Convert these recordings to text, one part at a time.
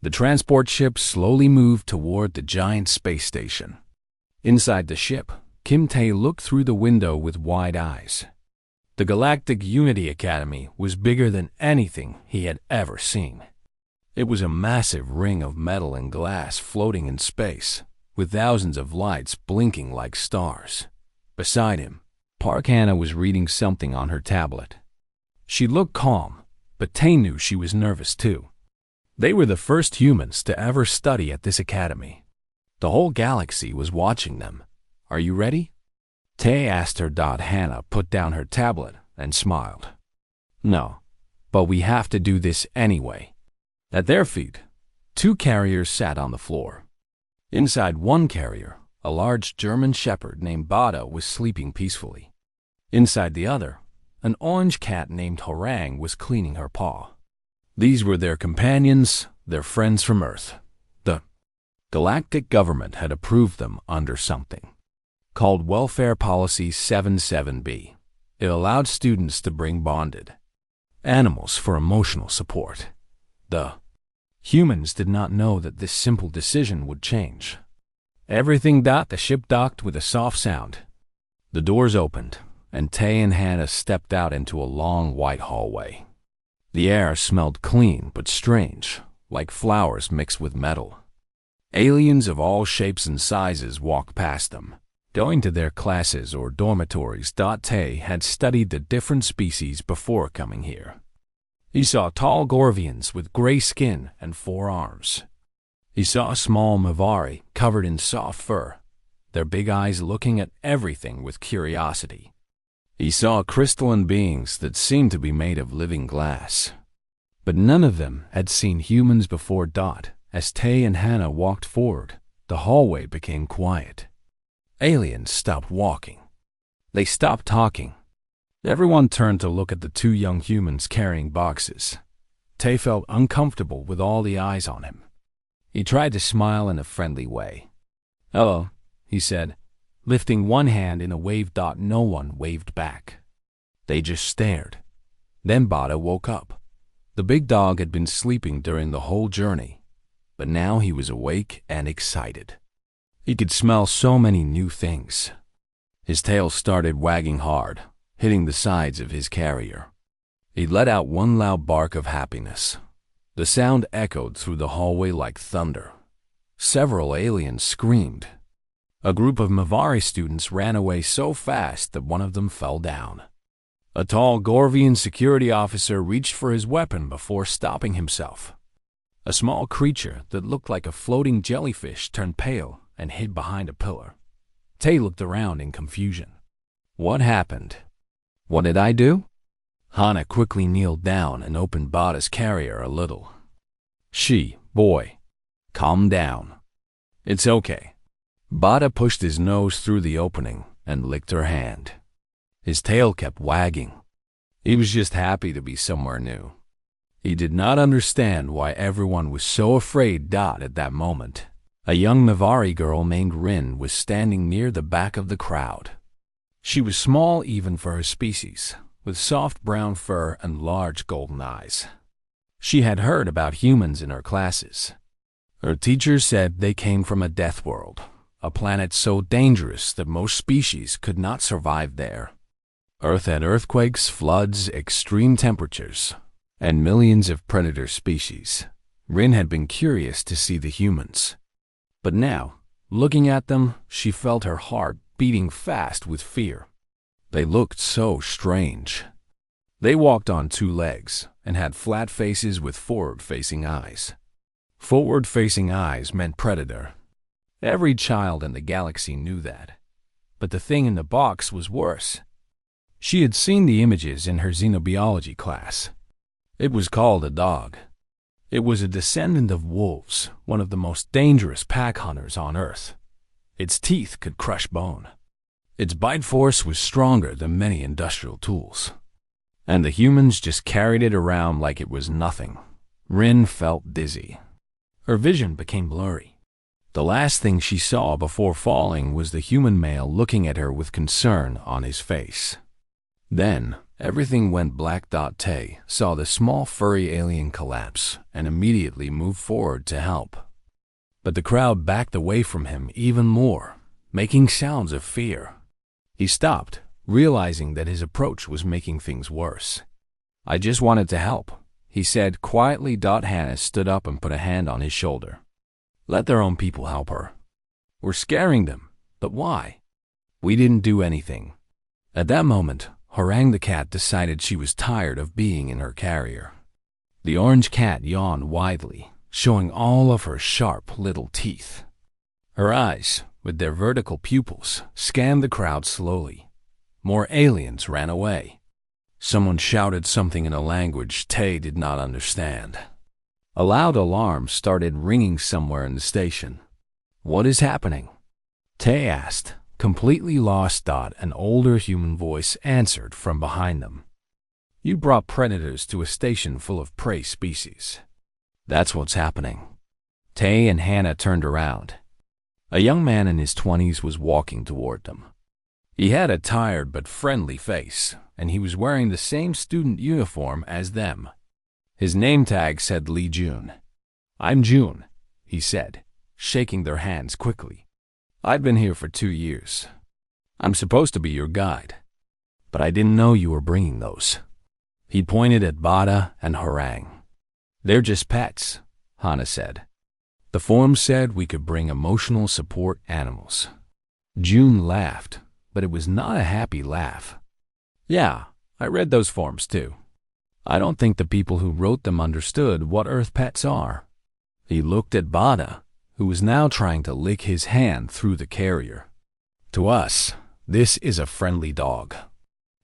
The transport ship slowly moved toward the giant space station. Inside the ship, Kim Tae looked through the window with wide eyes. The Galactic Unity Academy was bigger than anything he had ever seen. It was a massive ring of metal and glass floating in space, with thousands of lights blinking like stars. Beside him, Park Hannah was reading something on her tablet. She looked calm, but Tae knew she was nervous too. They were the first humans to ever study at this academy. The whole galaxy was watching them. "Are you ready?" Tae asked her. Hannah put down her tablet and smiled. "No, but we have to do this anyway." At their feet, two carriers sat on the floor. Inside one carrier, a large German shepherd named Bada was sleeping peacefully. Inside the other, an orange cat named Harang was cleaning her paw. These were their companions, their friends from Earth. The galactic government had approved them under something called Welfare Policy 77B. It allowed students to bring bonded animals for emotional support. The humans did not know that this simple decision would change everything. The ship docked with a soft sound. The doors opened, and Tae and Hannah stepped out into a long white hallway. The air smelled clean but strange, like flowers mixed with metal. Aliens of all shapes and sizes walked past them, going to their classes or dormitories. Tae had studied the different species before coming here. He saw tall Gorvians with gray skin and 4 arms. He saw small Mavari covered in soft fur, their big eyes looking at everything with curiosity. He saw crystalline beings that seemed to be made of living glass. But none of them had seen humans before. As Tae and Hannah walked forward, the hallway became quiet. Aliens stopped walking. They stopped talking. Everyone turned to look at the 2 young humans carrying boxes. Tae felt uncomfortable with all the eyes on him. He tried to smile in a friendly way. "Hello," he said, lifting one hand in a wave. No one waved back. They just stared. Then Bada woke up. The big dog had been sleeping during the whole journey, but now he was awake and excited. He could smell so many new things. His tail started wagging hard, hitting the sides of his carrier. He let out one loud bark of happiness. The sound echoed through the hallway like thunder. Several aliens screamed. A group of Mavari students ran away so fast that one of them fell down. A tall Gorvian security officer reached for his weapon before stopping himself. A small creature that looked like a floating jellyfish turned pale and hid behind a pillar. Tae looked around in confusion. What happened? What did I do? Hannah quickly kneeled down and opened Bada's carrier a little. Boy, calm down. It's okay. Bada pushed his nose through the opening and licked her hand. His tail kept wagging. He was just happy to be somewhere new. He did not understand why everyone was so afraid. At that moment, a young Mavari girl named Rin was standing near the back of the crowd. She was small even for her species, with soft brown fur and large golden eyes. She had heard about humans in her classes. Her teachers said they came from a death world, a planet so dangerous that most species could not survive there. Earth had earthquakes, floods, extreme temperatures, and millions of predator species. Rin had been curious to see the humans. But now, looking at them, she felt her heart beating fast with fear. They looked so strange. They walked on 2 legs and had flat faces with forward-facing eyes. Forward-facing eyes meant predator. Every child in the galaxy knew that. But the thing in the box was worse. She had seen the images in her xenobiology class. It was called a dog. It was a descendant of wolves, one of the most dangerous pack hunters on Earth. Its teeth could crush bone. Its bite force was stronger than many industrial tools. And the humans just carried it around like it was nothing. Rin felt dizzy. Her vision became blurry. The last thing she saw before falling was the human male looking at her with concern on his face. Then, everything went black. Tay saw the small furry alien collapse and immediately moved forward to help. But the crowd backed away from him even more, making sounds of fear. He stopped, realizing that his approach was making things worse. "I just wanted to help," he said quietly. Hannah stood up and put a hand on his shoulder. "Let their own people help her. We're scaring them, but why? We didn't do anything." At that moment, Harang the cat decided she was tired of being in her carrier. The orange cat yawned widely, showing all of her sharp little teeth. Her eyes, with their vertical pupils, scanned the crowd slowly. More aliens ran away. Someone shouted something in a language Tay did not understand. A loud alarm started ringing somewhere in the station. "What is happening?" Tay asked, completely lost. An older human voice answered from behind them. "You brought predators to a station full of prey species. That's what's happening." Tay and Hannah turned around. A young man in his 20s was walking toward them. He had a tired but friendly face, and he was wearing the same student uniform as them. His name tag said Lee June. "I'm June," he said, shaking their hands quickly. "I've been here for 2 years. I'm supposed to be your guide, but I didn't know you were bringing those." He pointed at Bada and Harang. "They're just pets," Hana said. "The form said we could bring emotional support animals." June laughed, but it was not a happy laugh. "Yeah, I read those forms too. I don't think the people who wrote them understood what Earth pets are." He looked at Bada, who was now trying to lick his hand through the carrier. "To us, this is a friendly dog.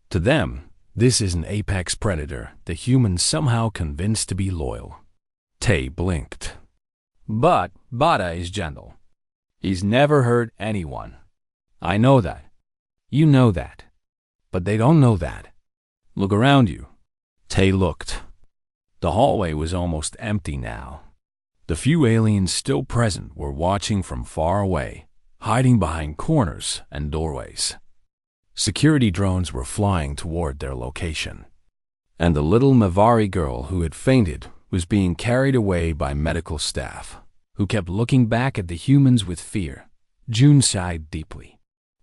To them, this is an apex predator the humans somehow convinced to be loyal." Tay blinked. "But Bada is gentle. He's never hurt anyone. I know that. You know that. But they don't know that. Look around you." Tay looked. The hallway was almost empty now. The few aliens still present were watching from far away, hiding behind corners and doorways. Security drones were flying toward their location. And the little Mavari girl who had fainted was being carried away by medical staff, who kept looking back at the humans with fear. June sighed deeply.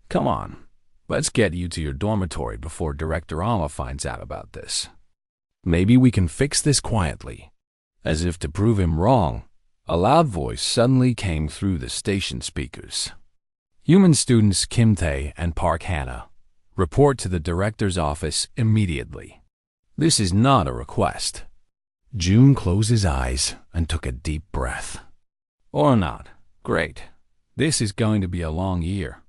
"Come on, let's get you to your dormitory before Director Alma finds out about this. Maybe we can fix this quietly." As if to prove him wrong, a loud voice suddenly came through the station speakers. "Human students Kim Tae and Park Hannah, report to the director's office immediately. This is not a request." June closed his eyes and took a deep breath. "Or not. Great. This is going to be a long year."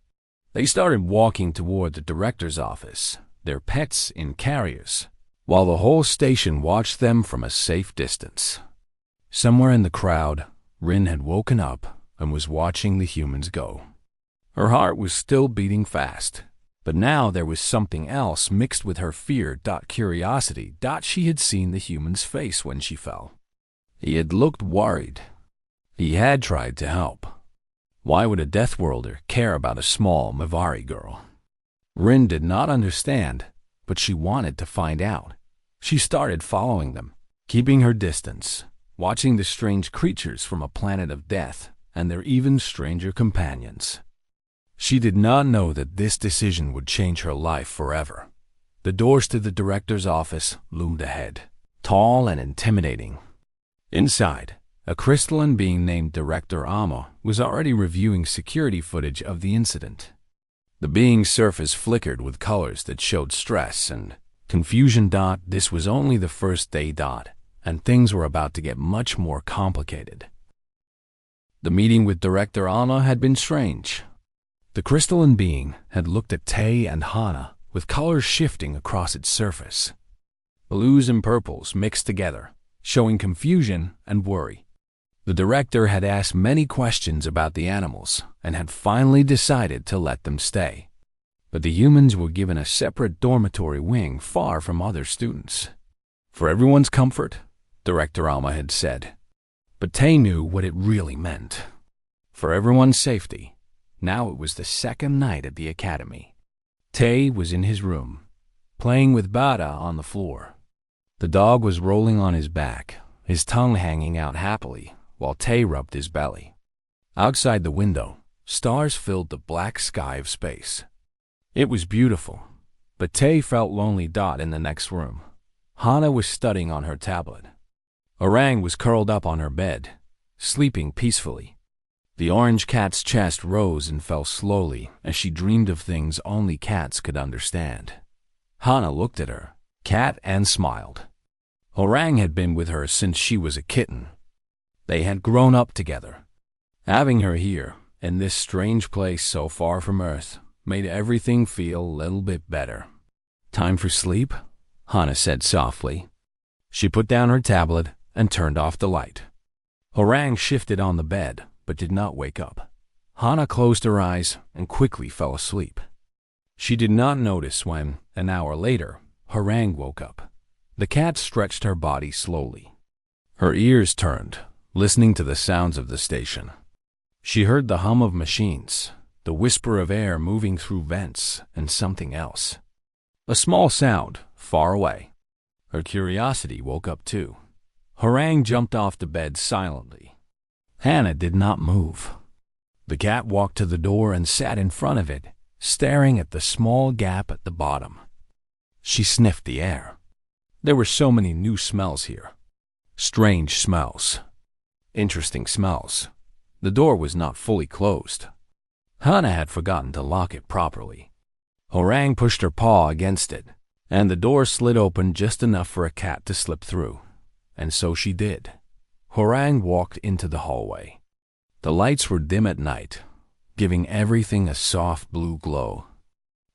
They started walking toward the director's office, their pets in carriers, while the whole station watched them from a safe distance. Somewhere in the crowd, Rin had woken up and was watching the humans go. Her heart was still beating fast, but now there was something else mixed with her fear. Curiosity. She had seen the human's face when she fell. He had looked worried. He had tried to help. Why would a Deathworlder care about a small Mavari girl? Rin did not understand, but she wanted to find out. She started following them, keeping her distance, watching the strange creatures from a planet of death and their even stranger companions. She did not know that this decision would change her life forever. The doors to the director's office loomed ahead, tall and intimidating. Inside, a crystalline being named Director Amma was already reviewing security footage of the incident. The being's surface flickered with colors that showed stress and confusion. This was only the first day. And things were about to get much more complicated. The meeting with Director Anna had been strange. The crystalline being had looked at Tay and Hana with colors shifting across its surface. Blues and purples mixed together, showing confusion and worry. The director had asked many questions about the animals and had finally decided to let them stay. But the humans were given a separate dormitory wing far from other students. For everyone's comfort, Director Alma had said. But Tay knew what it really meant. For everyone's safety, now it was the second night at the academy. Tay was in his room. playing with Bada on the floor. The dog was rolling on his back, his tongue hanging out happily, while Tay rubbed his belly. Outside the window, stars filled the black sky of space. It was beautiful, but Tay felt lonely. In the next room, Hana was studying on her tablet. Orang was curled up on her bed, sleeping peacefully. The orange cat's chest rose and fell slowly as she dreamed of things only cats could understand. Hana looked at her cat and smiled. Orang had been with her since she was a kitten. They had grown up together. Having her here, in this strange place so far from Earth, made everything feel a little bit better. "Time for sleep?" Hana said softly. She put down her tablet and turned off the light. Orang shifted on the bed, but did not wake up. Hana closed her eyes and quickly fell asleep. She did not notice when, an hour later, Orang woke up. The cat stretched her body slowly. Her ears turned, listening to the sounds of the station. She heard the hum of machines, the whisper of air moving through vents, and something else. A small sound, far away. Her curiosity woke up too. Orang jumped off the bed silently. Hana did not move. The cat walked to the door and sat in front of it, staring at the small gap at the bottom. She sniffed the air. There were so many new smells here. Strange smells. Interesting smells. The door was not fully closed. Hana had forgotten to lock it properly. Orang pushed her paw against it, and the door slid open just enough for a cat to slip through. And so she did. Orang walked into the hallway. The lights were dim at night, giving everything a soft blue glow.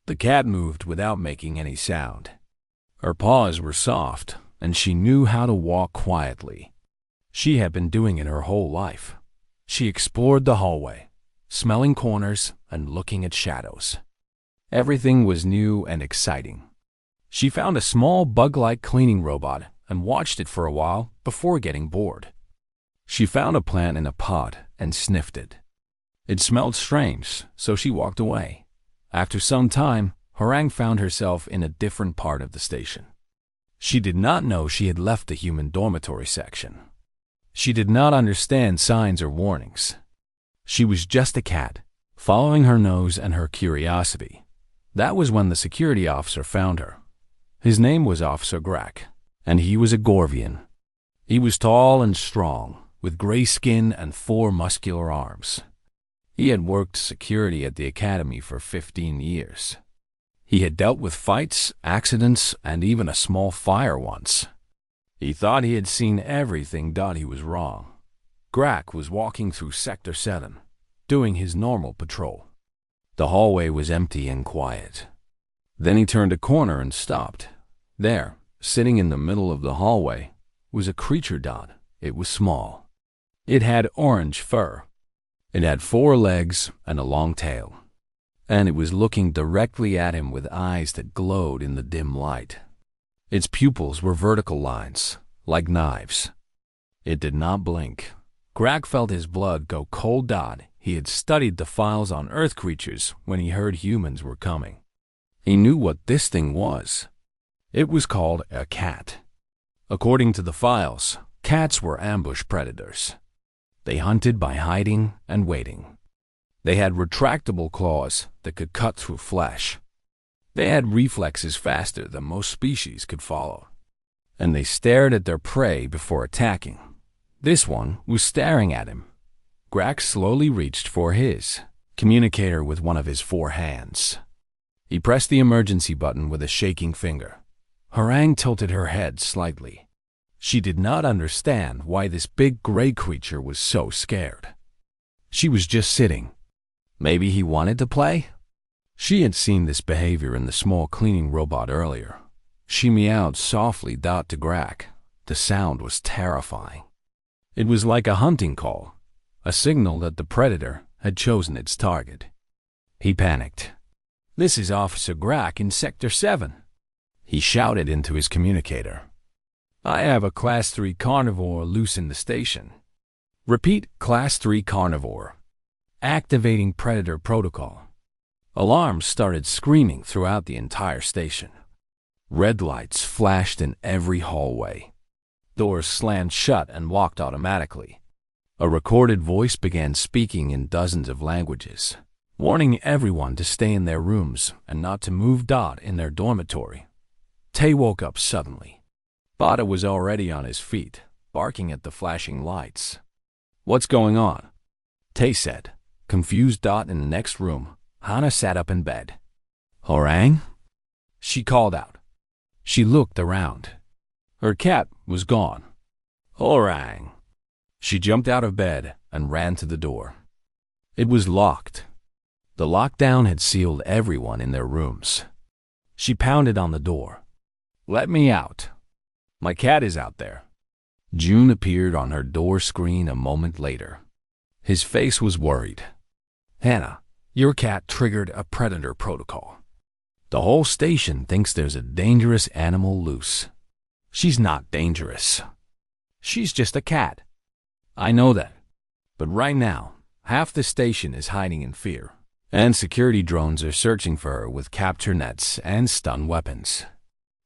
The cat moved without making any sound. Her paws were soft, and she knew how to walk quietly. She had been doing it her whole life. She explored the hallway, smelling corners and looking at shadows. Everything was new and exciting. She found a small bug-like cleaning robot and watched it for a while before getting bored. She found a plant in a pot and sniffed it. It smelled strange, so she walked away. After some time, Orang found herself in a different part of the station. She did not know she had left the human dormitory section. She did not understand signs or warnings. She was just a cat, following her nose and her curiosity. That was when the security officer found her. His name was Officer Grak, and he was a Gorvian. He was tall and strong, with gray skin and 4 muscular arms. He had worked security at the academy for 15 years. He had dealt with fights, accidents, and even a small fire once. He thought he had seen everything. He was wrong. Grak was walking through Sector 7, doing his normal patrol. The hallway was empty and quiet. Then he turned a corner and stopped. There, sitting in the middle of the hallway, was a creature. It was small. It had orange fur. It had 4 legs and a long tail. And it was looking directly at him with eyes that glowed in the dim light. Its pupils were vertical lines, like knives. It did not blink. Grak felt his blood go cold. He had studied the files on Earth creatures when he heard humans were coming. He knew what this thing was. It was called a cat. According to the files, cats were ambush predators. They hunted by hiding and waiting. They had retractable claws that could cut through flesh. They had reflexes faster than most species could follow. And they stared at their prey before attacking. This one was staring at him. Grak slowly reached for his communicator with one of his 4 hands. He pressed the emergency button with a shaking finger. Orang tilted her head slightly. She did not understand why this big gray creature was so scared. She was just sitting. Maybe he wanted to play? She had seen this behavior in the small cleaning robot earlier. She meowed softly to Grak. The sound was terrifying. It was like a hunting call, a signal that the predator had chosen its target. He panicked. "This is Officer Grak in Sector 7. He shouted into his communicator. "I have a Class 3 carnivore loose in the station. Repeat, Class 3 carnivore. Activating predator protocol." Alarms started screaming throughout the entire station. Red lights flashed in every hallway. Doors slammed shut and locked automatically. A recorded voice began speaking in dozens of languages, warning everyone to stay in their rooms and not to move in their dormitory. Tay woke up suddenly. Bada was already on his feet, barking at the flashing lights. "What's going on?" Tay said, confused. In the next room, Hana sat up in bed. "Orang?" she called out. She looked around. Her cat was gone. "Orang!" She jumped out of bed and ran to the door. It was locked. The lockdown had sealed everyone in their rooms. She pounded on the door. "Let me out. My cat is out there." June appeared on her door screen a moment later. His face was worried. "Hannah, your cat triggered a predator protocol. The whole station thinks there's a dangerous animal loose." "She's not dangerous. She's just a cat." "I know that. But right now, half the station is hiding in fear, and security drones are searching for her with capture nets and stun weapons."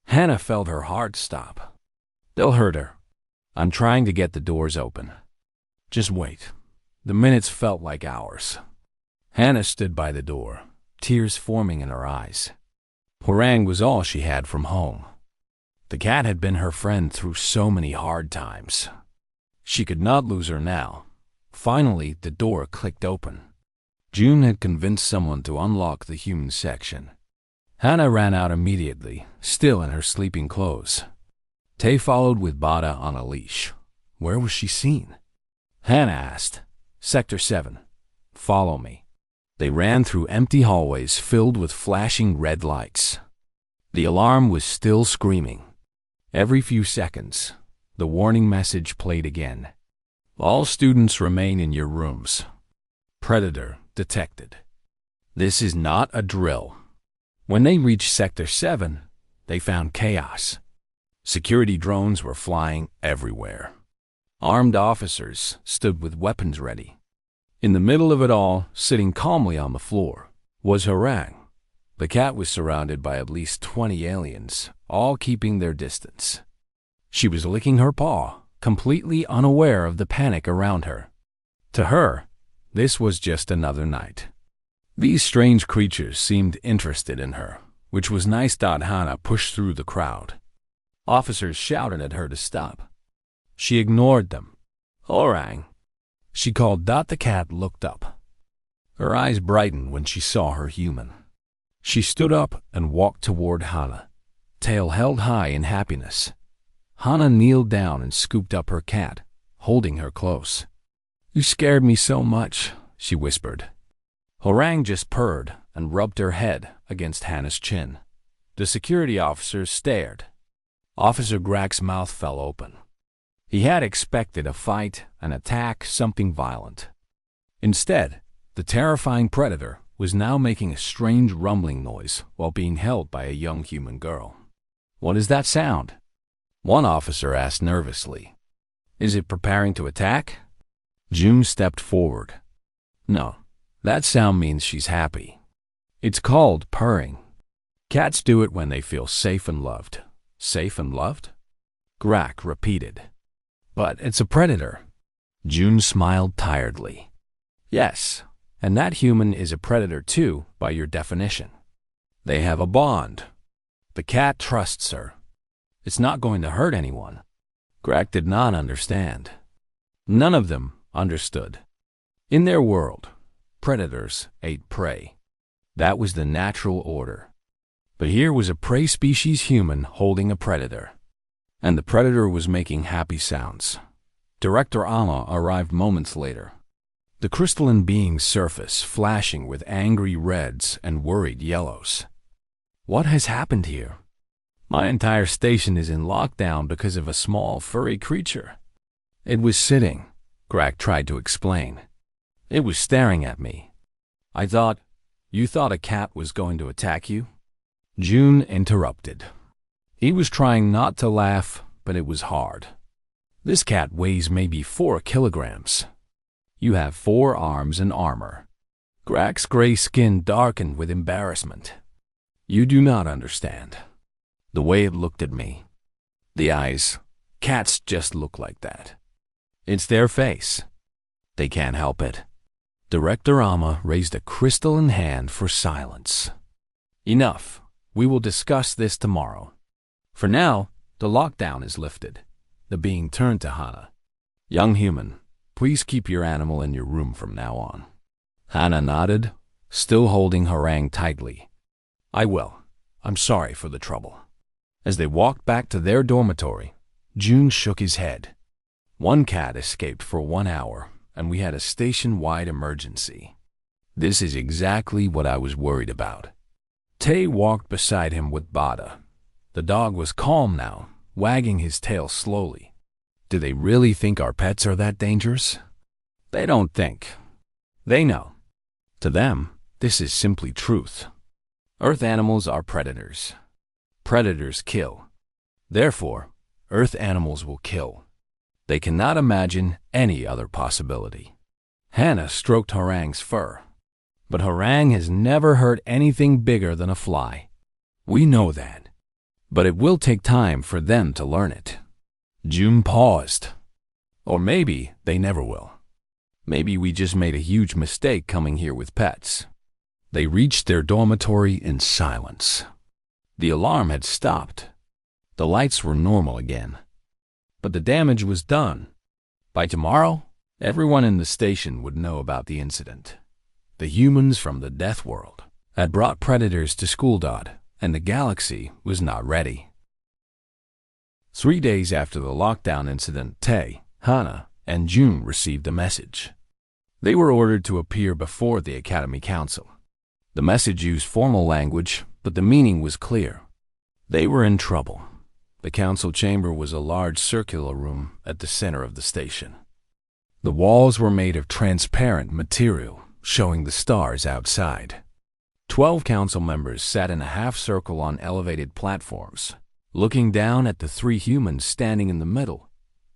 Hannah felt her heart stop. "They'll hurt her. I'm trying to get the doors open. Just wait." The minutes felt like hours. Hannah stood by the door, tears forming in her eyes. Hwarang was all she had from home. The cat had been her friend through so many hard times. She could not lose her now. Finally, the door clicked open. June had convinced someone to unlock the human section. Hannah ran out immediately, still in her sleeping clothes. Tay followed with Bada on a leash. Where was she seen? Hannah asked. "Sector 7. Follow me." They ran through empty hallways filled with flashing red lights. The alarm was still screaming. Every few seconds, the warning message played again. "All students remain in your rooms. Predator detected." This is not a drill. When they reached Sector 7, they found chaos. Security drones were flying everywhere. Armed officers stood with weapons ready. In the middle of it all, sitting calmly on the floor, was Hwarang. The cat was surrounded by at least 20 aliens, all keeping their distance. She was licking her paw, completely unaware of the panic around her. To her, this was just another night. These strange creatures seemed interested in her, which was nice. Hana pushed through the crowd. Officers shouted at her to stop. She ignored them. "Hwarang," she called. The cat looked up. Her eyes brightened when she saw her human. She stood up and walked toward Hana, tail held high in happiness. Hana kneeled down and scooped up her cat, holding her close. "You scared me so much," she whispered. Hwarang just purred and rubbed her head against Hannah's chin. The security officers stared. Officer Grak's mouth fell open. He had expected a fight, an attack, something violent. Instead, the terrifying predator was now making a strange rumbling noise while being held by a young human girl. "What is that sound?" one officer asked nervously. "Is it preparing to attack?" June stepped forward. "No, that sound means she's happy. It's called purring. Cats do it when they feel safe and loved." "Safe and loved?" Grak repeated. "But it's a predator." June smiled tiredly. "Yes, and that human is a predator too, by your definition. They have a bond. The cat trusts her. It's not going to hurt anyone." Grak did not understand. None of them understood. In their world, predators ate prey. That was the natural order. But here was a prey species human holding a predator. And the predator was making happy sounds. Director Alma arrived moments later. The crystalline being's surface flashing with angry reds and worried yellows. "What has happened here? My entire station is in lockdown because of a small furry creature." "It was sitting," Grak tried to explain. "It was staring at me. You thought a cat was going to attack you?" June interrupted. He was trying not to laugh, but it was hard. "This cat weighs maybe 4 kilograms. You have 4 arms and armor." Grak's gray skin darkened with embarrassment. "You do not understand. The way it looked at me. The eyes. Cats just look like that. It's their face. They can't help it. Director Ama raised a crystalline hand for silence. Enough. We will discuss this tomorrow. For now, the lockdown is lifted. The being turned to Hana. Young human, please keep your animal in your room from now on. Hana nodded, still holding Harang tightly. I will. I'm sorry for the trouble. As they walked back to their dormitory, June shook his head. One cat escaped for 1 hour, and we had a station-wide emergency. This is exactly what I was worried about. Tay walked beside him with Bada. The dog was calm now, wagging his tail slowly. Do they really think our pets are that dangerous? They don't think. They know. To them, this is simply truth. Earth animals are predators. Predators kill. Therefore, Earth animals will kill. They cannot imagine any other possibility. Hannah stroked Harang's fur. But Harang has never hurt anything bigger than a fly. We know that. But it will take time for them to learn it. June paused. Or maybe they never will. Maybe we just made a huge mistake coming here with pets. They reached their dormitory in silence. The alarm had stopped. The lights were normal again. But the damage was done. By tomorrow, everyone in the station would know about the incident. The humans from the Death World had brought predators to Schooldod, and the galaxy was not ready. 3 days after the lockdown incident, Tay, Hana, and June received a message. They were ordered to appear before the Academy Council. The message used formal language, but the meaning was clear. They were in trouble. The council chamber was a large circular room at the center of the station. The walls were made of transparent material, showing the stars outside. 12 council members sat in a half-circle on elevated platforms. Looking down at the 3 humans standing in the middle,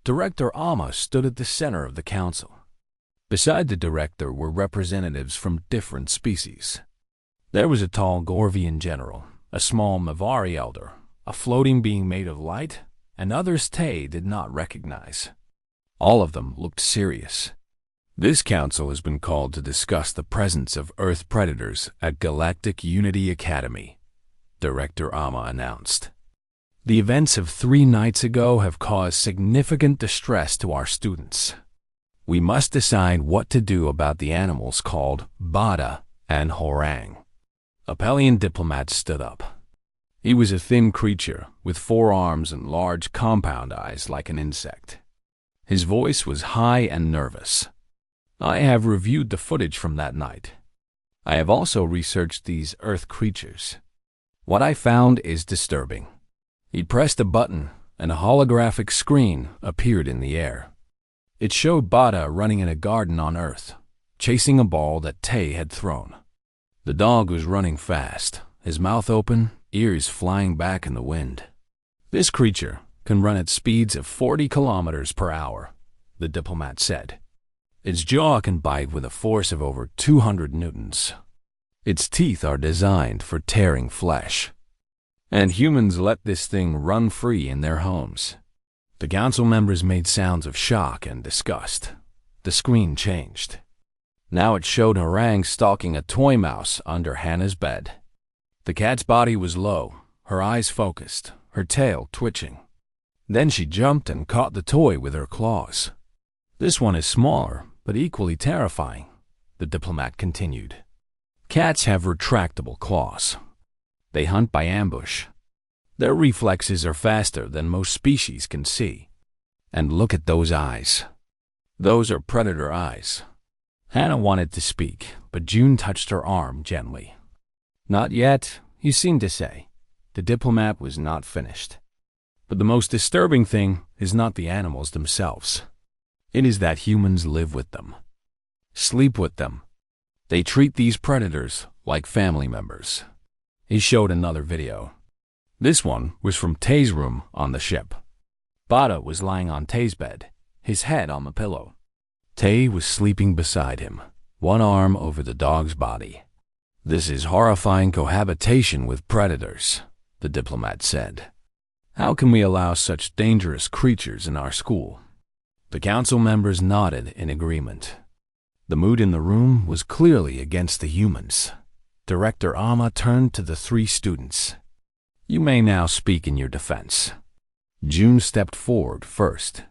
Director Ama stood at the center of the council. Beside the director were representatives from different species. There was a tall Gorvian general, a small Mavari elder, a floating being made of light, and others Tay did not recognize. All of them looked serious. This council has been called to discuss the presence of Earth predators at Galactic Unity Academy, Director Ama announced. The events of 3 nights ago have caused significant distress to our students. We must decide what to do about the animals called Bada and Horang. A Pelian diplomat stood up. He was a thin creature with 4 arms and large compound eyes like an insect. His voice was high and nervous. I have reviewed the footage from that night. I have also researched these Earth creatures. What I found is disturbing. He pressed a button, and a holographic screen appeared in the air. It showed Bada running in a garden on Earth, chasing a ball that Tay had thrown. The dog was running fast, his mouth open, ears flying back in the wind. This creature can run at speeds of 40 kilometers per hour, the diplomat said. Its jaw can bite with a force of over 200 newtons. Its teeth are designed for tearing flesh. And humans let this thing run free in their homes. The council members made sounds of shock and disgust. The screen changed. Now it showed Harang stalking a toy mouse under Hannah's bed. The cat's body was low, her eyes focused, her tail twitching. Then she jumped and caught the toy with her claws. This one is smaller, but equally terrifying, the diplomat continued. Cats have retractable claws. They hunt by ambush. Their reflexes are faster than most species can see. And look at those eyes. Those are predator eyes. Hannah wanted to speak, but June touched her arm gently. Not yet, you seem to say. The diplomat was not finished. But the most disturbing thing is not the animals themselves. It is that humans live with them, sleep with them. They treat these predators like family members. He showed another video. This one was from Tay's room on the ship. Bada was lying on Tay's bed, his head on the pillow. Tay was sleeping beside him, one arm over the dog's body. This is horrifying cohabitation with predators, the diplomat said. "How can we allow such dangerous creatures in our school?" The council members nodded in agreement. The mood in the room was clearly against the humans. Director Amma turned to the three students. "You may now speak in your defense." June stepped forward first.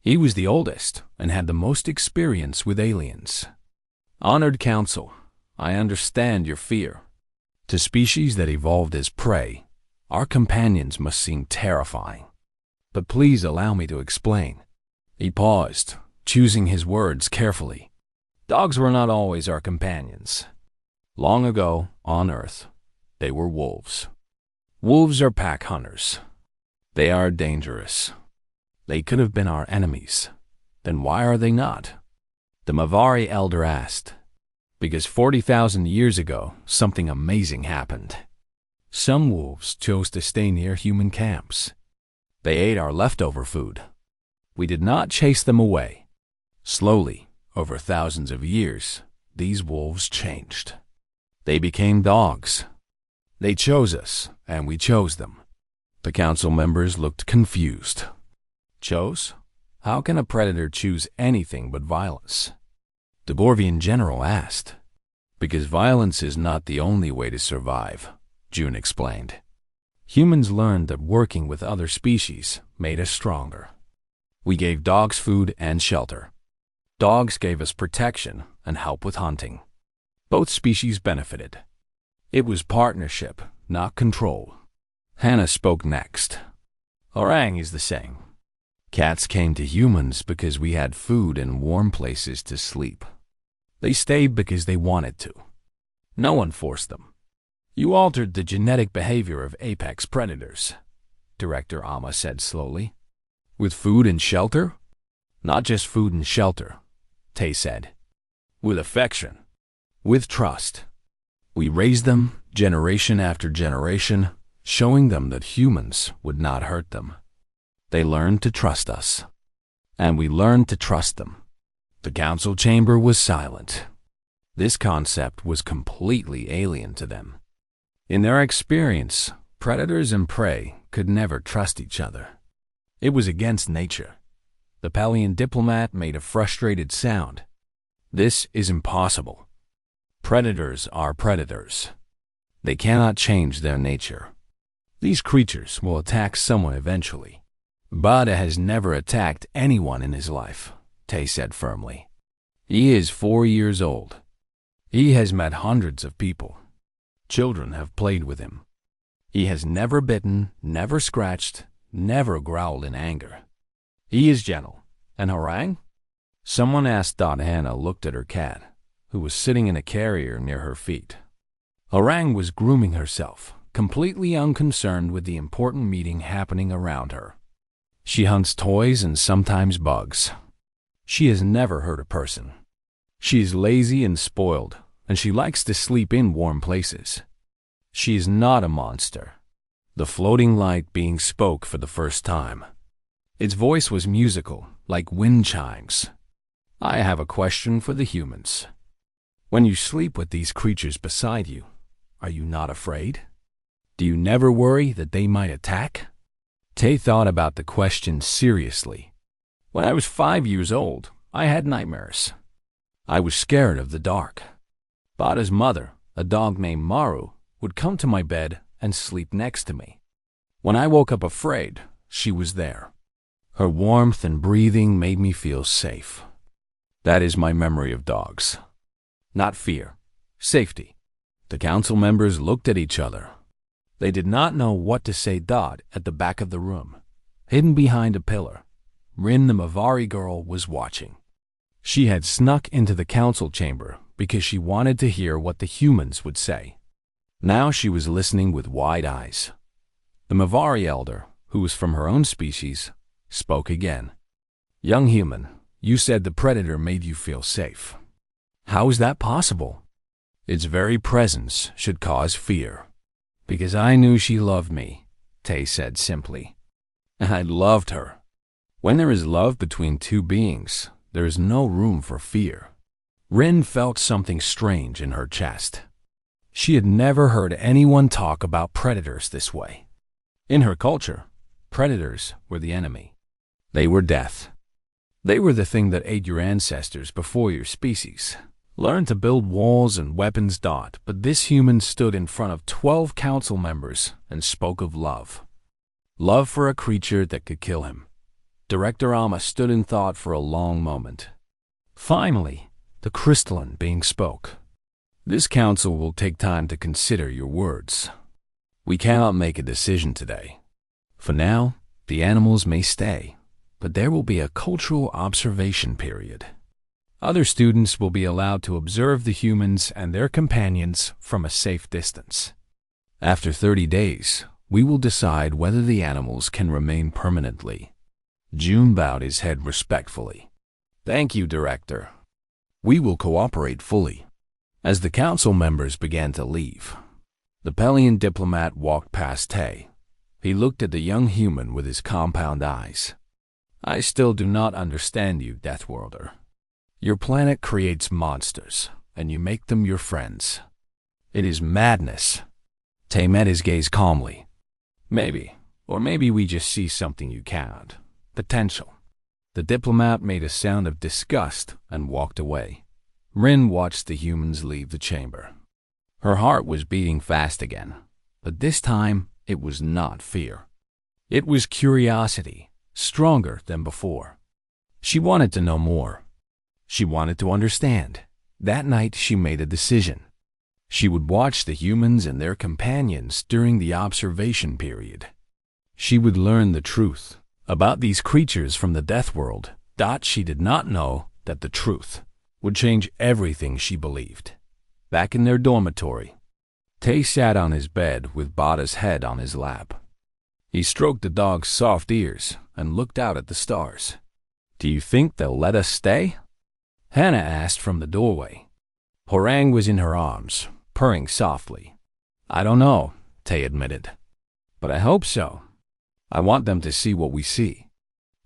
He was the oldest and had the most experience with aliens. "Honored Council, I understand your fear. To species that evolved as prey, our companions must seem terrifying. But please allow me to explain." He paused, choosing his words carefully. "Dogs were not always our companions. Long ago, on Earth, they were wolves. Wolves are pack hunters. They are dangerous. They could have been our enemies. Then why are they not?" The Mavari elder asked. "Because 40,000 years ago, something amazing happened. Some wolves chose to stay near human camps. They ate our leftover food. We did not chase them away. Slowly, over thousands of years, these wolves changed. They became dogs. They chose us, and we chose them." The council members looked confused. "Chose? How can a predator choose anything but violence?" The Gorvian general asked. "Because violence is not the only way to survive," June explained. "Humans learned that working with other species made us stronger. We gave dogs food and shelter. Dogs gave us protection and help with hunting. Both species benefited. It was partnership, not control." Hannah spoke next. "Orang is the same. Cats came to humans because we had food and warm places to sleep. They stayed because they wanted to. No one forced them. You altered the genetic behavior of apex predators," Director Amma said slowly. "With food and shelter?" "Not just food and shelter," Tay said. "With affection. With trust. We raised them generation after generation, showing them that humans would not hurt them. They learned to trust us. And we learned to trust them." The council chamber was silent. This concept was completely alien to them. In their experience, predators and prey could never trust each other. It was against nature. The Pelian diplomat made a frustrated sound. "This is impossible. Predators are predators. They cannot change their nature. These creatures will attack someone eventually." "Bada has never attacked anyone in his life," Tay said firmly. "He is 4 years old. He has met hundreds of people. Children have played with him. He has never bitten, never scratched, never growled in anger. He is gentle. And Harang?" Someone asked. Hannah looked at her cat, who was sitting in a carrier near her feet. Harang was grooming herself, completely unconcerned with the important meeting happening around her. She hunts toys and sometimes bugs. She has never hurt a person. She is lazy and spoiled, and she likes to sleep in warm places. She is not a monster. The floating light being spoke for the first time. Its voice was musical, like wind chimes. "I have a question for the humans. When you sleep with these creatures beside you, are you not afraid? Do you never worry that they might attack?" Tay thought about the question seriously. "When I was 5 years old, I had nightmares. I was scared of the dark. Bada's mother, a dog named Maru, would come to my bed and sleep next to me. When I woke up afraid, she was there. Her warmth and breathing made me feel safe. That is my memory of dogs. Not fear, safety." The council members looked at each other. They did not know what to say. At the back of the room, hidden behind a pillar, Rin the Mavari girl was watching. She had snuck into the council chamber because she wanted to hear what the humans would say. Now she was listening with wide eyes. The Mavari elder, who was from her own species, spoke again. "Young human, you said the predator made you feel safe. How is that possible?" "Its very presence should cause fear. Because I knew she loved me," Tay said simply. "And I loved her. When there is love between two beings, there is no room for fear." Rin felt something strange in her chest. She had never heard anyone talk about predators this way. In her culture, predators were the enemy. They were death. They were the thing that ate your ancestors before your species. Learned to build walls and weapons. But this human stood in front of 12 council members and spoke of love. Love for a creature that could kill him. Director Alma stood in thought for a long moment. Finally, the crystalline being spoke. This council will take time to consider your words. We cannot make a decision today. For now, the animals may stay, but there will be a cultural observation period. Other students will be allowed to observe the humans and their companions from a safe distance. After 30 days, we will decide whether the animals can remain permanently. June bowed his head respectfully. Thank you, Director. We will cooperate fully. As the council members began to leave, the Pelian diplomat walked past Tay. He looked at the young human with his compound eyes. I still do not understand you, Deathworlder. Your planet creates monsters, and you make them your friends. It is madness. Tay met his gaze calmly. Maybe, or maybe we just see something you cannot. Potential. The diplomat made a sound of disgust and walked away. Rin watched the humans leave the chamber. Her heart was beating fast again, but this time it was not fear. It was curiosity, stronger than before. She wanted to know more. She wanted to understand. That night she made a decision. She would watch the humans and their companions during the observation period. She would learn the truth about these creatures from the death world. She did not know that the truth would change everything she believed. Back in their dormitory, Tay sat on his bed with Bada's head on his lap. He stroked the dog's soft ears and looked out at the stars. Do you think they'll let us stay? Hannah asked from the doorway. Horang was in her arms, purring softly. I don't know, Tay admitted. But I hope so. I want them to see what we see.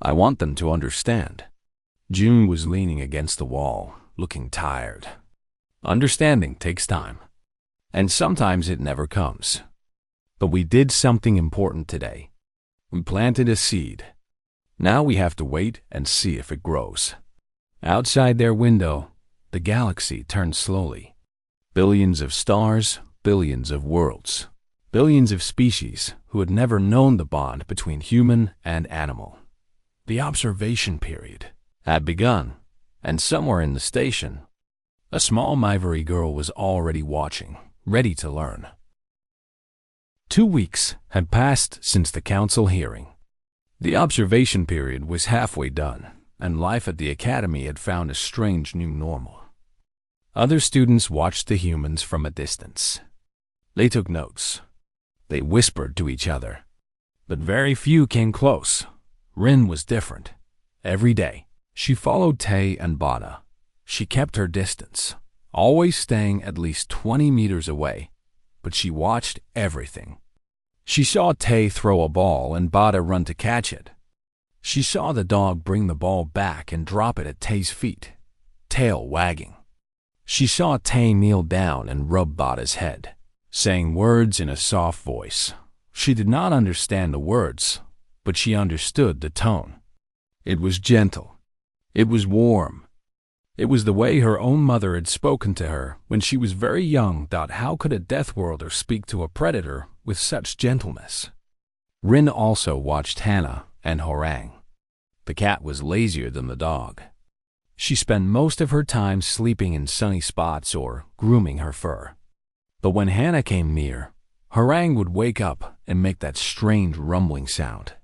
I want them to understand. June was leaning against the wall, looking tired. Understanding takes time, and sometimes it never comes. But we did something important today. We planted a seed. Now we have to wait and see if it grows. Outside their window, the galaxy turned slowly. Billions of stars, billions of worlds, billions of species who had never known the bond between human and animal. The observation period had begun, and somewhere in the station, a small ivory girl was already watching, ready to learn. 2 weeks had passed since the council hearing. The observation period was halfway done, and life at the academy had found a strange new normal. Other students watched the humans from a distance. They took notes. They whispered to each other. But very few came close. Rin was different. Every day, she followed Tay and Bada. She kept her distance, always staying at least 20 meters away, but she watched everything. She saw Tay throw a ball and Bada run to catch it. She saw the dog bring the ball back and drop it at Tay's feet, tail wagging. She saw Tay kneel down and rub Bada's head, saying words in a soft voice. She did not understand the words, but she understood the tone. It was gentle. It was warm. It was the way her own mother had spoken to her when she was very young. How could a Deathworlder speak to a predator with such gentleness? Rin also watched Hannah and Horang. The cat was lazier than the dog. She spent most of her time sleeping in sunny spots or grooming her fur. But when Hannah came near, Horang would wake up and make that strange rumbling sound.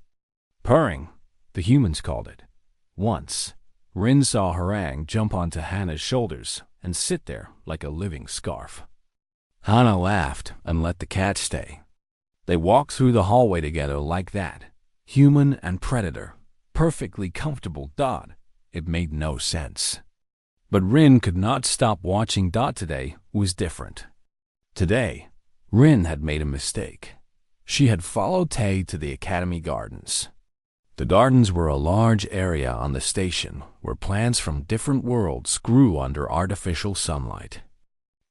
Purring, the humans called it. Once, Rin saw Horang jump onto Hannah's shoulders and sit there like a living scarf. Hannah laughed and let the cat stay. They walked through the hallway together like that, human and predator, perfectly comfortable. It made no sense. But Rin could not stop watching. Today was different. Today, Rin had made a mistake. She had followed Tay to the Academy Gardens. The gardens were a large area on the station where plants from different worlds grew under artificial sunlight.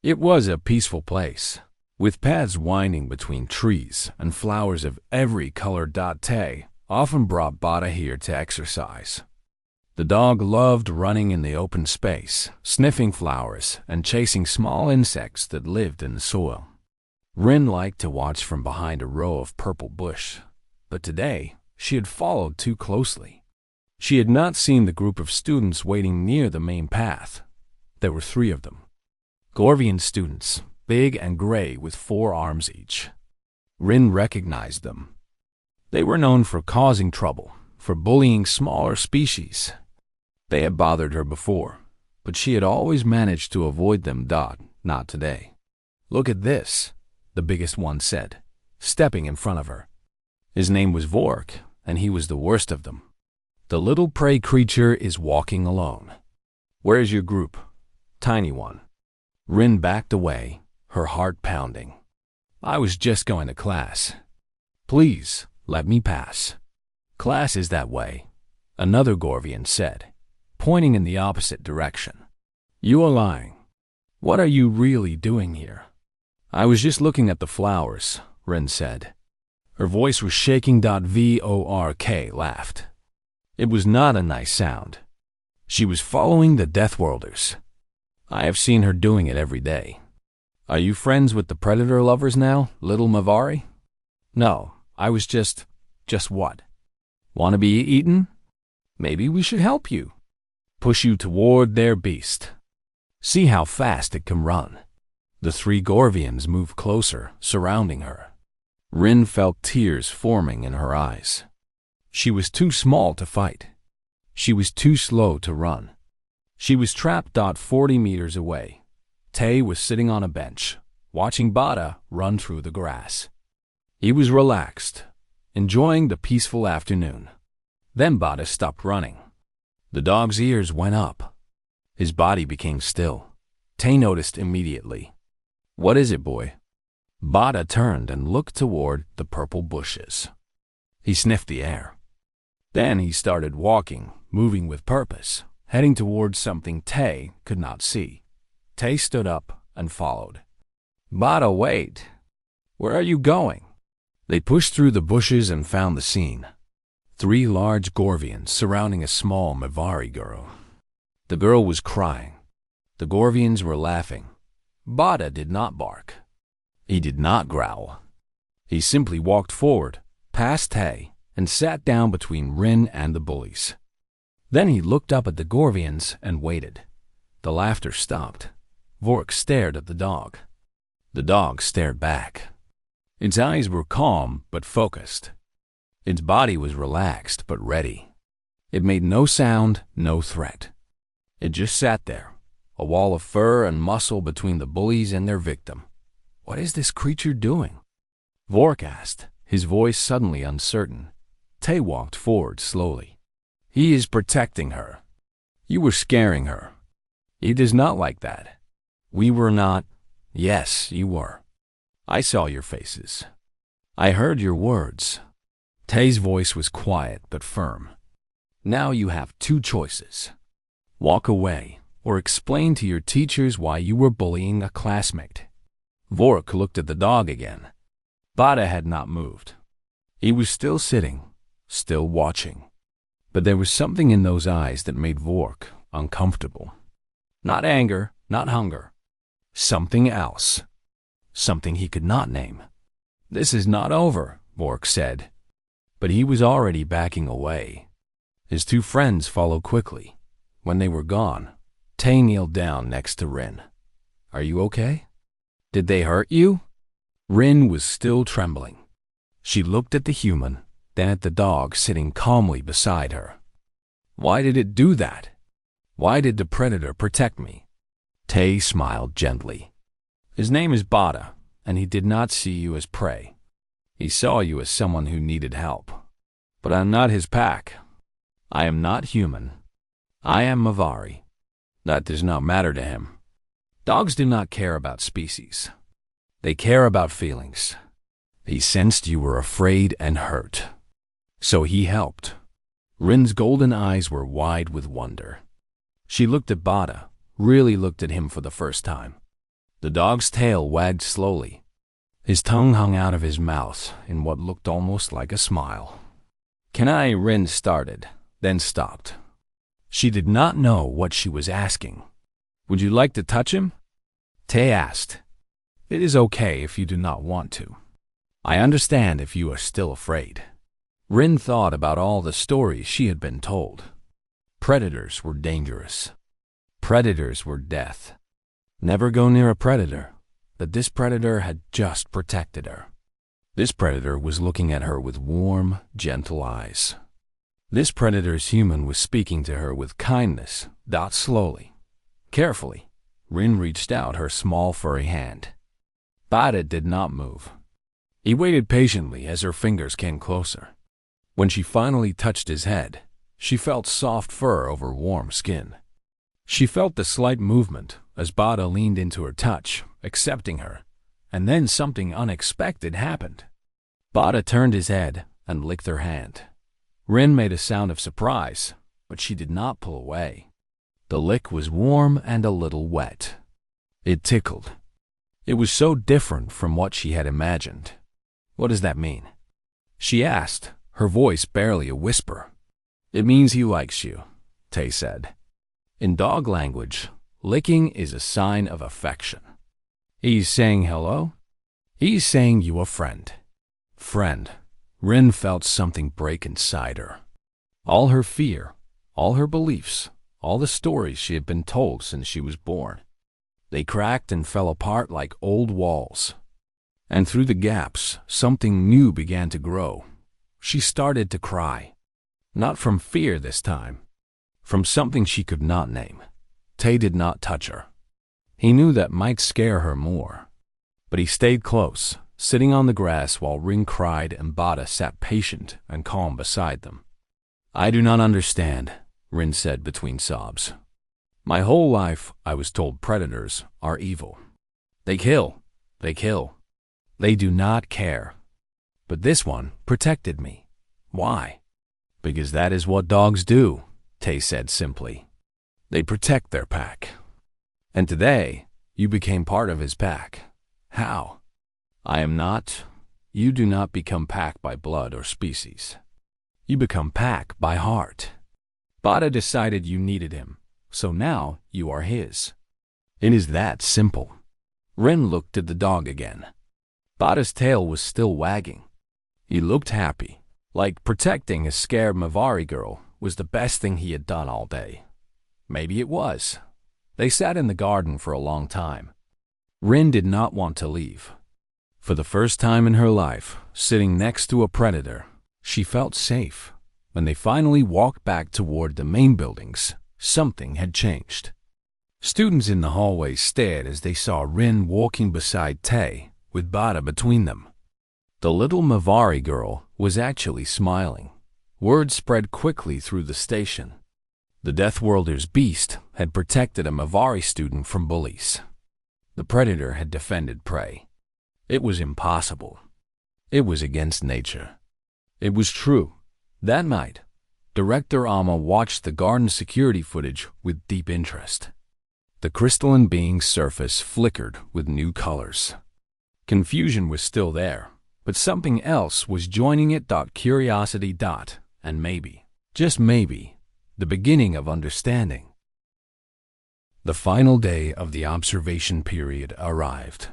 It was a peaceful place, With paths winding between trees and flowers of every color. Tay often brought Bada here to exercise. The dog loved running in the open space, sniffing flowers and chasing small insects that lived in the soil. Rin liked to watch from behind a row of purple bush, but today she had followed too closely. She had not seen the group of students waiting near the main path. There were 3 of them. Gorvian students, big and gray with 4 arms each. Rin recognized them. They were known for causing trouble, for bullying smaller species. They had bothered her before, but she had always managed to avoid them. Not today. "Look at this," the biggest one said, stepping in front of her. His name was Vork, and he was the worst of them. "The little prey creature is walking alone." "Where's your group?" "Tiny one." Rin backed away, her heart pounding. "I was just going to class. Please, let me pass." "Class is that way," another Gorvian said, pointing in the opposite direction. "You are lying. What are you really doing here?" "I was just looking at the flowers," Rin said. Her voice was shaking. Vork laughed. It was not a nice sound. She was following the Deathworlders. "I have seen her doing it every day." "Are you friends with the predator lovers now, little Mavari?" "No, I was just what? Want to be eaten? Maybe we should help you. Push you toward their beast. See how fast it can run." The 3 Gorvians moved closer, surrounding her. Rin felt tears forming in her eyes. She was too small to fight. She was too slow to run. She was trapped. 40 meters away. Tay was sitting on a bench, watching Bada run through the grass. He was relaxed, enjoying the peaceful afternoon. Then Bada stopped running. The dog's ears went up. His body became still. Tay noticed immediately. "What is it, boy?" Bada turned and looked toward the purple bushes. He sniffed the air. Then he started walking, moving with purpose, heading towards something Tay could not see. Tay stood up and followed. "Bada, wait. Where are you going?" They pushed through the bushes and found the scene. 3 large Gorvians surrounding a small Mavari girl. The girl was crying. The Gorvians were laughing. Bada did not bark. He did not growl. He simply walked forward, past Tay, and sat down between Rin and the bullies. Then he looked up at the Gorvians and waited. The laughter stopped. Vork stared at the dog. The dog stared back. Its eyes were calm but focused. Its body was relaxed but ready. It made no sound, no threat. It just sat there, a wall of fur and muscle between the bullies and their victim. "What is this creature doing?" Vork asked, his voice suddenly uncertain. Tay walked forward slowly. "He is protecting her. You were scaring her. He does not like that. We were not. Yes, you were. I saw your faces. I heard your words." Tay's voice was quiet but firm. "Now you have 2 choices. Walk away or explain to your teachers why you were bullying a classmate." Vork looked at the dog again. Bada had not moved. He was still sitting, still watching. But there was something in those eyes that made Vork uncomfortable. Not anger, not hunger. Something else. Something he could not name. "This is not over," Vork said. But he was already backing away. His 2 friends followed quickly. When they were gone, Tay kneeled down next to Rin. "Are you okay? Did they hurt you?" Rin was still trembling. She looked at the human, then at the dog sitting calmly beside her. "Why did it do that? Why did the predator protect me?" Tay smiled gently. "His name is Bada, and he did not see you as prey. He saw you as someone who needed help. But I'm not his pack. I am not human. I am Mavari. That does not matter to him. Dogs do not care about species. They care about feelings. He sensed you were afraid and hurt. So he helped." Rin's golden eyes were wide with wonder. She looked at Bada, really looked at him for the first time. The dog's tail wagged slowly. His tongue hung out of his mouth in what looked almost like a smile. "Can I?" Rin started, then stopped. She did not know what she was asking. "Would you like to touch him?" Tay asked. "It is okay if you do not want to. I understand if you are still afraid." Rin thought about all the stories she had been told. Predators were dangerous. Predators were death. Never go near a predator. But this predator had just protected her. This predator was looking at her with warm, gentle eyes. This predator's human was speaking to her with kindness. Slowly, carefully, Rin reached out her small furry hand. Bada did not move. He waited patiently as her fingers came closer. When she finally touched his head, she felt soft fur over warm skin. She felt the slight movement as Bada leaned into her touch, accepting her, and then something unexpected happened. Bada turned his head and licked her hand. Rin made a sound of surprise, but she did not pull away. The lick was warm and a little wet. It tickled. It was so different from what she had imagined. "What does that mean?" she asked, her voice barely a whisper. "It means he likes you," Tay said. In dog language, licking is a sign of affection. "He's saying hello?" "He's saying you a friend." Friend. Rin felt something break inside her. All her fear, all her beliefs, all the stories she had been told since she was born. They cracked and fell apart like old walls. And through the gaps, something new began to grow. She started to cry. Not from fear this time. From something she could not name. Tay did not touch her. He knew that might scare her more. But he stayed close, sitting on the grass while Rin cried and Bada sat patient and calm beside them. "I do not understand," Rin said between sobs. "My whole life I was told predators are evil. They kill. They kill. They do not care. But this one protected me. Why?" "Because that is what dogs do," Tay said simply. "They protect their pack. And today, you became part of his pack. How?" "I am not. You do not become pack by blood or species. You become pack by heart. Bada decided you needed him, so now you are his. It is that simple." Rin looked at the dog again. Bada's tail was still wagging. He looked happy, like protecting a scared Mavari girl was the best thing he had done all day. Maybe it was. They sat in the garden for a long time. Rin did not want to leave. For the first time in her life, sitting next to a predator, she felt safe. When they finally walked back toward the main buildings, something had changed. Students in the hallway stared as they saw Rin walking beside Tay, with Bada between them. The little Mavari girl was actually smiling. Word spread quickly through the station. The Deathworlders' beast had protected a Mavari student from bullies. The predator had defended prey. It was impossible. It was against nature. It was true. That night, Director Amma watched the garden security footage with deep interest. The crystalline being's surface flickered with new colors. Confusion was still there, but something else was joining it. Curiosity. And maybe, just maybe, the beginning of understanding. The final day of the observation period arrived.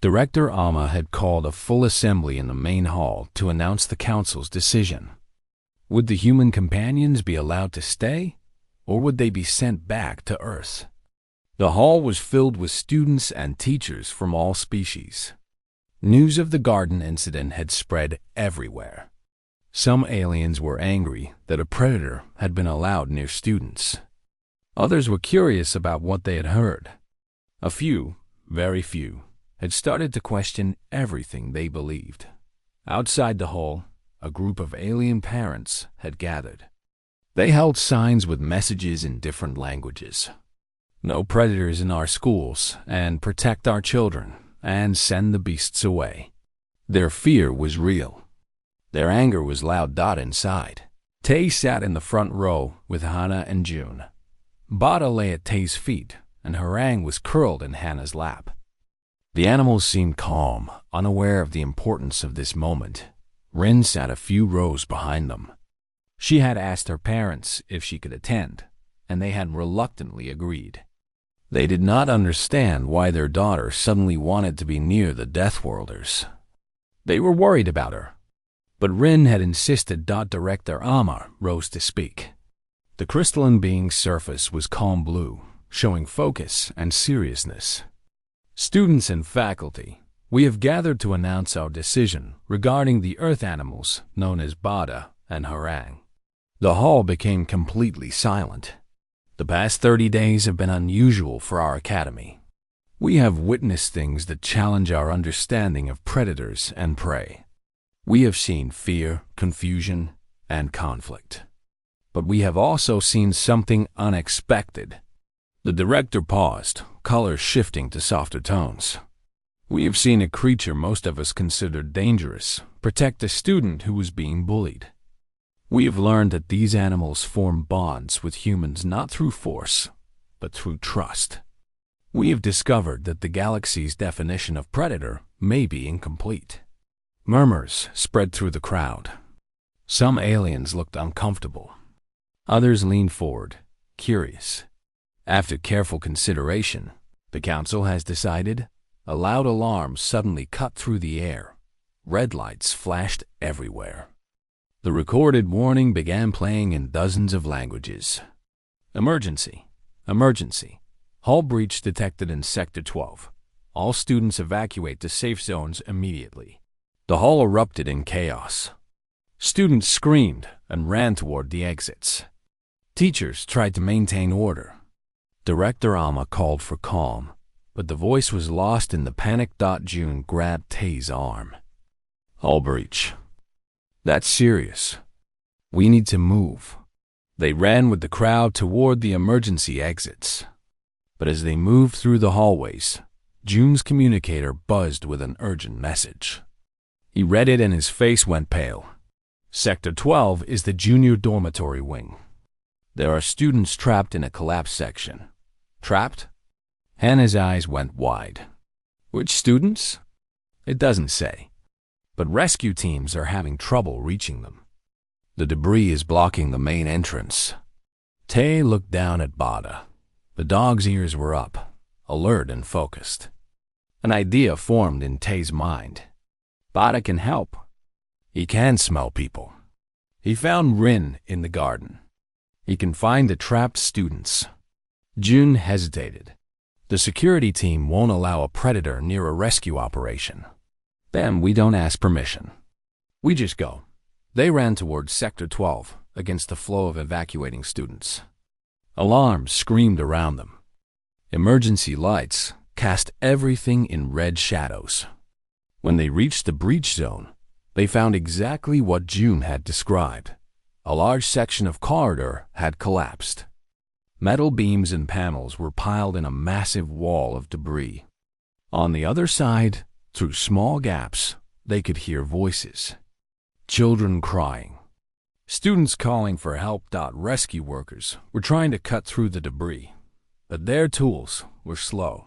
Director Amma had called a full assembly in the main hall to announce the council's decision. Would the human companions be allowed to stay, or would they be sent back to Earth? The hall was filled with students and teachers from all species. News of the garden incident had spread everywhere. Some aliens were angry that a predator had been allowed near students. Others were curious about what they had heard. A few, very few, had started to question everything they believed. Outside the hall, a group of alien parents had gathered. They held signs with messages in different languages. "No predators in our schools, and protect our children, and send the beasts away." Their fear was real. Their anger was loud. Inside. Tay sat in the front row with Hannah and June. Bada lay at Tay's feet, and Harang was curled in Hannah's lap. The animals seemed calm, unaware of the importance of this moment. Rin sat a few rows behind them. She had asked her parents if she could attend, and they had reluctantly agreed. They did not understand why their daughter suddenly wanted to be near the Deathworlders. They were worried about her, but Rin had insisted. Director Ama rose to speak. The crystalline being's surface was calm blue, showing focus and seriousness. Students and faculty, we have gathered to announce our decision regarding the earth animals known as Bada and Harang. The hall became completely silent. The past 30 days have been unusual for our academy. We have witnessed things that challenge our understanding of predators and prey. We have seen fear, confusion, and conflict. But we have also seen something unexpected. The director paused, color shifting to softer tones. We have seen a creature most of us considered dangerous protect a student who was being bullied. We have learned that these animals form bonds with humans not through force, but through trust. We have discovered that the galaxy's definition of predator may be incomplete. Murmurs spread through the crowd. Some aliens looked uncomfortable. Others leaned forward, curious. After careful consideration, the council has decided. A loud alarm suddenly cut through the air. Red lights flashed everywhere. The recorded warning began playing in dozens of languages. Emergency. Emergency. Hull breach detected in Sector 12. All students evacuate to safe zones immediately. The hall erupted in chaos. Students screamed and ran toward the exits. Teachers tried to maintain order. Director Ama called for calm, but the voice was lost in the panic. June grabbed Tay's arm. Hull breach. That's serious. We need to move. They ran with the crowd toward the emergency exits. But as they moved through the hallways, June's communicator buzzed with an urgent message. He read it and his face went pale. Sector 12 is the junior dormitory wing. There are students trapped in a collapsed section. Trapped? Hannah's eyes went wide. Which students? It doesn't say. But rescue teams are having trouble reaching them. The debris is blocking the main entrance. Tay looked down at Bada. The dog's ears were up, alert and focused. An idea formed in Tay's mind. Bada can help. He can smell people. He found Rin in the garden. He can find the trapped students. June hesitated. The security team won't allow a predator near a rescue operation. Then we don't ask permission. We just go. They ran towards Sector 12 against the flow of evacuating students. Alarms screamed around them. Emergency lights cast everything in red shadows. When they reached the breach zone, they found exactly what June had described. A large section of corridor had collapsed. Metal beams and panels were piled in a massive wall of debris. On the other side, through small gaps, they could hear voices. Children crying. Students calling for help. Rescue workers were trying to cut through the debris, but their tools were slow.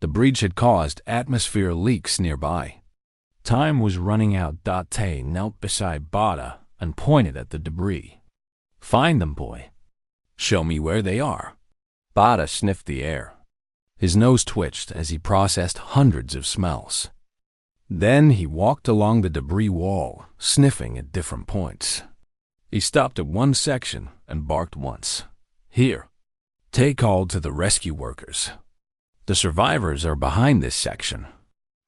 The breach had caused atmosphere leaks nearby. Time was running out. Tay knelt beside Bada and pointed at the debris. Find them, boy. Show me where they are. Bada sniffed the air. His nose twitched as he processed hundreds of smells. Then he walked along the debris wall, sniffing at different points. He stopped at one section and barked once. Here. Tay called to the rescue workers. The survivors are behind this section.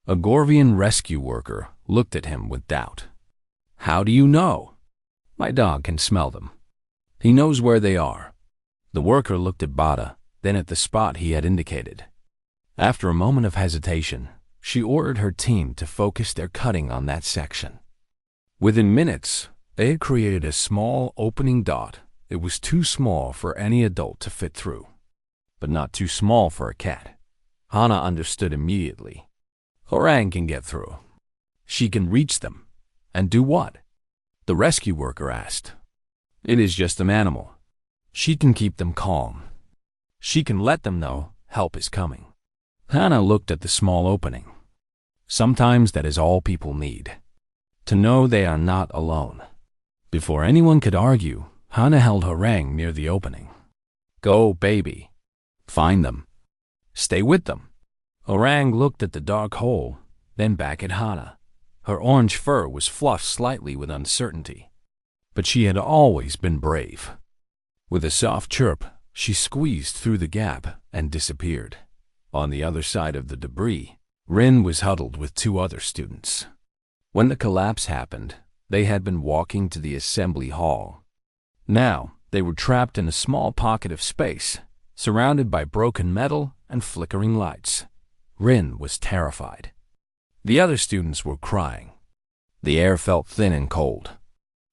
A Gorvian rescue worker looked at him with doubt. How do you know? My dog can smell them. He knows where they are. The worker looked at Bada, then at the spot he had indicated. After a moment of hesitation, she ordered her team to focus their cutting on that section. Within minutes, they had created a small opening dot. It was too small for any adult to fit through, but not too small for a cat. Hana understood immediately. Orang can get through. She can reach them. And do what? The rescue worker asked. It is just an animal. She can keep them calm. She can let them know help is coming. Hannah looked at the small opening. Sometimes that is all people need, to know they are not alone. Before anyone could argue, Hannah held Harang near the opening. Go, baby. Find them. Stay with them. Harang looked at the dark hole, then back at Hannah. Her orange fur was fluffed slightly with uncertainty, but she had always been brave. With a soft chirp, she squeezed through the gap and disappeared. On the other side of the debris, Rin was huddled with 2 other students. When the collapse happened, they had been walking to the assembly hall. Now, they were trapped in a small pocket of space, surrounded by broken metal and flickering lights. Rin was terrified. The other students were crying. The air felt thin and cold.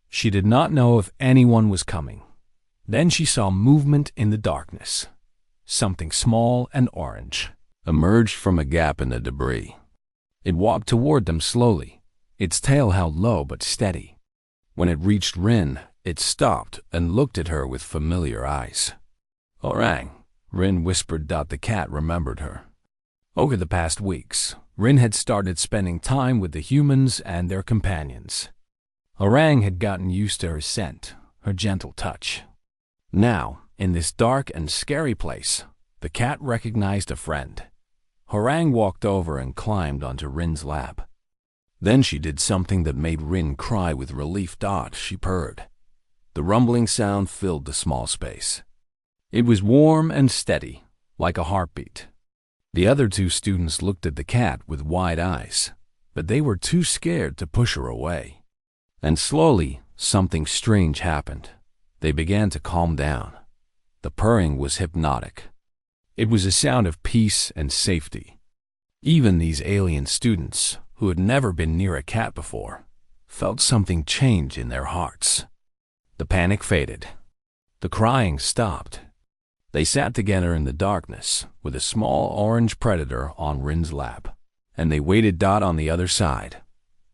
She did not know if anyone was coming. Then she saw movement in the darkness. Something small and orange emerged from a gap in the debris. It walked toward them slowly, its tail held low but steady. When it reached Rin, it stopped and looked at her with familiar eyes. Harang, Rin whispered. The cat remembered her. Over the past weeks, Rin had started spending time with the humans and their companions. Harang had gotten used to her scent, her gentle touch. Now, in this dark and scary place, the cat recognized a friend. Harang walked over and climbed onto Rin's lap. Then she did something that made Rin cry with relief. She purred. The rumbling sound filled the small space. It was warm and steady, like a heartbeat. The other 2 students looked at the cat with wide eyes, but they were too scared to push her away. And slowly, something strange happened. They began to calm down. The purring was hypnotic. It was a sound of peace and safety. Even these alien students, who had never been near a cat before, felt something change in their hearts. The panic faded. The crying stopped. They sat together in the darkness with a small orange predator on Rin's lap, and they waited. On the other side,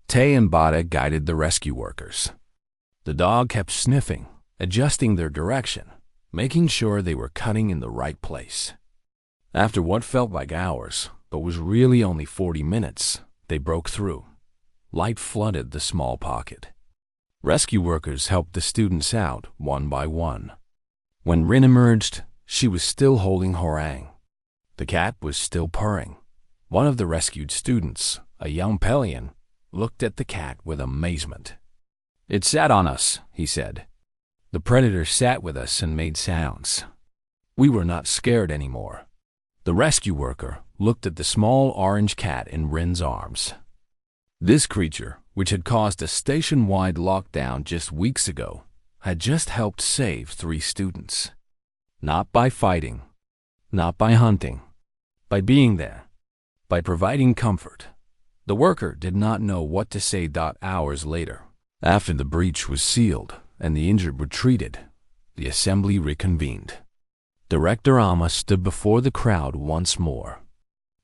Tay and Bada guided the rescue workers. The dog kept sniffing, adjusting their direction, making sure they were cutting in the right place. After what felt like hours, but was really only 40 minutes, they broke through. Light flooded the small pocket. Rescue workers helped the students out one by one. When Rin emerged, she was still holding Harang. The cat was still purring. One of the rescued students, a young Pelian, looked at the cat with amazement. It sat on us, he said. The predator sat with us and made sounds. We were not scared anymore. The rescue worker looked at the small orange cat in Rin's arms. This creature, which had caused a station-wide lockdown just weeks ago, had just helped save 3 students. Not by fighting, not by hunting, by being there, by providing comfort. The worker did not know what to say. Hours later, after the breach was sealed and the injured were treated, the assembly reconvened. Director Amma stood before the crowd once more.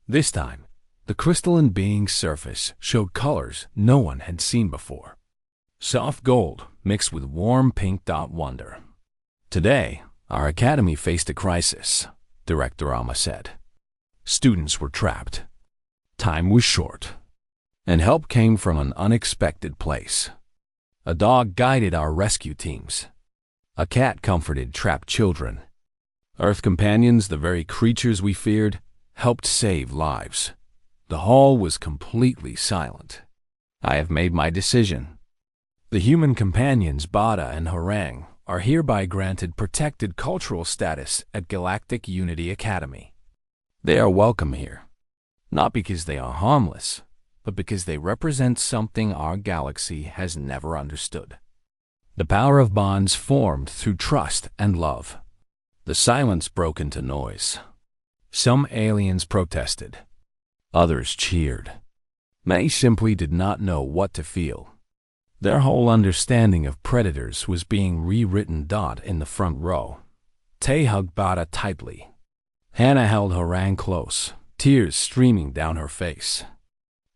This time, the crystalline being's surface showed colors no one had seen before. Soft gold mixed with warm pink. Wonder. Today, our academy faced a crisis, Director Amma said. Students were trapped. Time was short, and help came from an unexpected place. A dog guided our rescue teams. A cat comforted trapped children. Earth companions, the very creatures we feared, helped save lives. The hall was completely silent. I have made my decision. The human companions Bada and Harang are hereby granted protected cultural status at Galactic Unity Academy. They are welcome here, not because they are harmless, but because they represent something our galaxy has never understood. The power of bonds formed through trust and love. The silence broke into noise. Some aliens protested. Others cheered. Many simply did not know what to feel. Their whole understanding of predators was being rewritten. In the front row, Tay hugged Bada tightly. Hannah held Harang close, tears streaming down her face.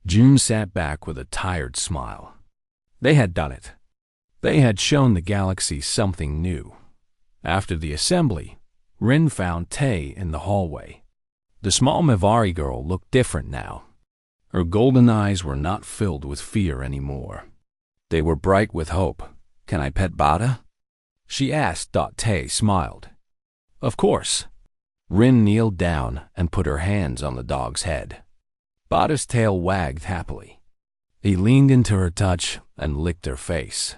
June sat back with a tired smile. They had done it. They had shown the galaxy something new. After the assembly, Rin found Tay in the hallway. The small Mavari girl looked different now. Her golden eyes were not filled with fear anymore. They were bright with hope. "Can I pet Bada?" she asked. Tay smiled. "Of course." Rin kneeled down and put her hands on the dog's head. Bada's tail wagged happily. He leaned into her touch and licked her face.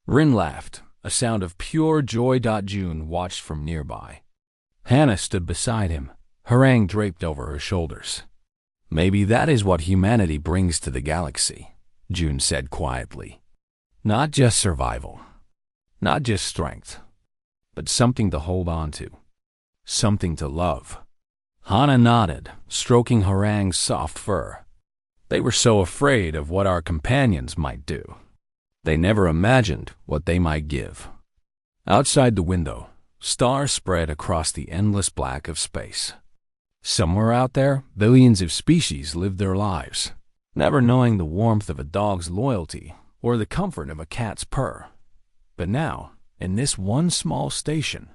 Rin laughed, a sound of pure joy. June watched from nearby. Hannah stood beside him, harangue draped over her shoulders. "Maybe that is what humanity brings to the galaxy," June said quietly. "Not just survival, not just strength, but something to hold on to, something to love." Hannah nodded, stroking Harangue's soft fur. "They were so afraid of what our companions might do. They never imagined what they might give." Outside the window, stars spread across the endless black of space. Somewhere out there, billions of species lived their lives, never knowing the warmth of a dog's loyalty or the comfort of a cat's purr. But now, in this one small station,